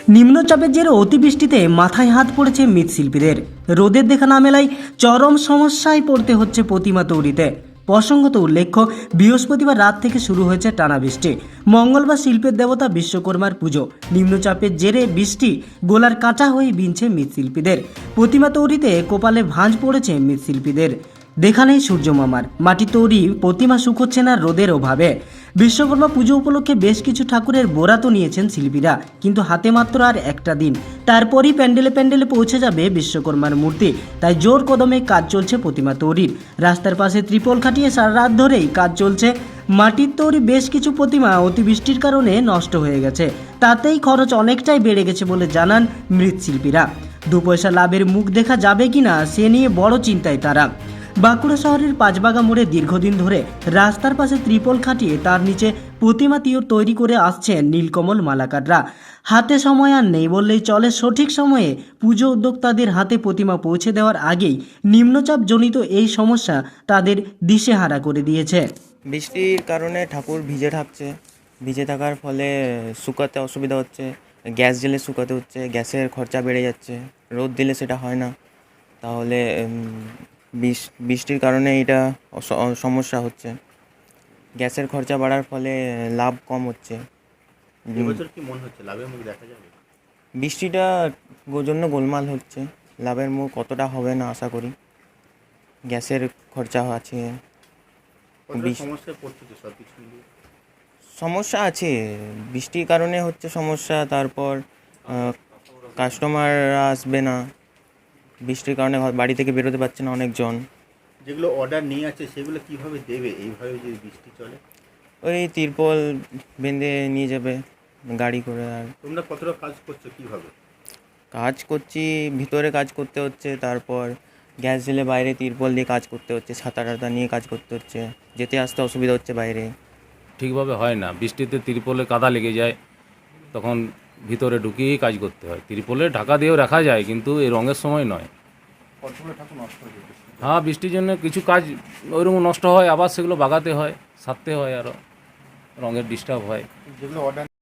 নিম্নচাপের জেরে অতিবৃষ্টিতে মাথায় হাত পড়েছে মৃৎশিল্পীদের। রোদের দেখা না মেলায় চরম সমস্যায় পড়তে হচ্ছে প্রতিমা তৈরিতে। প্রসঙ্গত উল্লেখ্য, বৃহস্পতিবার রাত থেকে শুরু হয়েছে টানা বৃষ্টি। মঙ্গলবার শিল্পের দেবতা বিশ্বকর্মার পুজো। নিম্নচাপের জেরে বৃষ্টি গোলার কাঁটা হয়ে বিনছে মৃৎশিল্পীদের। প্রতিমা তৈরিতে কপালে ভাঁজ পড়েছে মৃৎশিল্পীদের। দেখা নেই সূর্যমামার। মাটি তৈরি প্রতিমা শুকোচ্ছে না রোদের অভাবে। বিশ্বকর্মা পুজো উপলক্ষে বেশ কিছু ঠাকুরের বরাতও নিয়েছেন শিল্পীরা, কিন্তু হাতে মাত্র আর একটা দিন, তারপরই প্যান্ডেলে প্যান্ডেলে পৌঁছে যাবে বিশ্বকর্মার মূর্তি। তাই জোর কদমে কাজ চলছে প্রতিমা তৈরির। রাস্তার পাশে ত্রিপল খাটিয়ে সারা রাত ধরেই কাজ চলছে। মাটির তৈরি বেশ কিছু প্রতিমা অতিবৃষ্টির কারণে নষ্ট হয়ে গেছে, তাতেই খরচ অনেকটাই বেড়ে গেছে বলে জানান মৃৎশিল্পীরা। দু পয়সা লাভের মুখ দেখা যাবে কিনা সে নিয়ে বড় চিন্তায় তারা। বাঁকুড়া শহরের পাঁচবাগা মোড়ে দীর্ঘদিন ধরে রাস্তার পাশে ত্রিপল খাটিয়ে তার নিচে প্রতিমা তৈরি করে আসছেন নীলকমল মালাকাররা। হাতে সময় আর নেই বললেই চলে। সঠিক সময়ে পুজো উদ্যোক্তাদের হাতে প্রতিমা পৌঁছে দেওয়ার আগেই নিম্নচাপজনিত এই সমস্যা তাদের দিশেহারা করে দিয়েছে। বৃষ্টির কারণে ঠাকুর ভিজে থাকছে, ভিজে থাকার ফলে শুকাতে অসুবিধা হচ্ছে। গ্যাস জেলে শুকাতে হচ্ছে, গ্যাসের খরচা বেড়ে যাচ্ছে। রোদ দিলে সেটা হয় না। তাহলে বৃষ্টির কারণে এটা সমস্যা হচ্ছে। গ্যাসের খরচা বাড়ার ফলে লাভ কম হচ্ছে। এবছর কি মনে হচ্ছে লাভের মুখ দেখা যাবে? বৃষ্টিটা জন্য গোলমাল হচ্ছে। লাভের মুখ কতটা হবে না আশা করি। গ্যাসের খরচা আছে, সমস্যায় পড়ছে তো সব কিছু মিলিয়ে। সমস্যা আছে। বৃষ্টির কারণে হচ্ছে সমস্যা। তারপর কাস্টমাররা আসবে না। বৃষ্টির কারণে বাড়ি থেকে বেরোতে পারছে না অনেকজন। যেগুলো অর্ডার নিয়ে আছে সেগুলো কিভাবে দেবে এইভাবে যদি বৃষ্টি চলে? ওই তিরপল বেঁধে নিয়ে যাবে গাড়ি করে। আর তোমরা কতটা কাজ করছো কিভাবে? কাজ করছি, ভিতরে কাজ করতে হচ্ছে। তারপর গ্যাস জেলে বাইরে তিরপল দিয়ে কাজ করতে হচ্ছে, ছাতা টাতা নিয়ে কাজ করতে হচ্ছে। যেতে আসতে অসুবিধা হচ্ছে বাইরে। ঠিকভাবে হয় না। বৃষ্টিতে তিরপলে কাদা লেগে যায়, তখন ভিতরে ঢুকিয়েই কাজ করতে হয়। তিরপলে ঢাকা দিয়েও রাখা যায়, কিন্তু এই রঙের সময় নয়। কতগুলো ঠাকুর নষ্ট হয়ে যেতে? হ্যাঁ, বৃষ্টির জন্য কিছু কাজ ওইরকম নষ্ট হয়, আবার সেগুলো বাগাতে হয়, সারতে হয়, আরও রঙের ডিস্টার্ব হয়। যেগুলো অর্ডার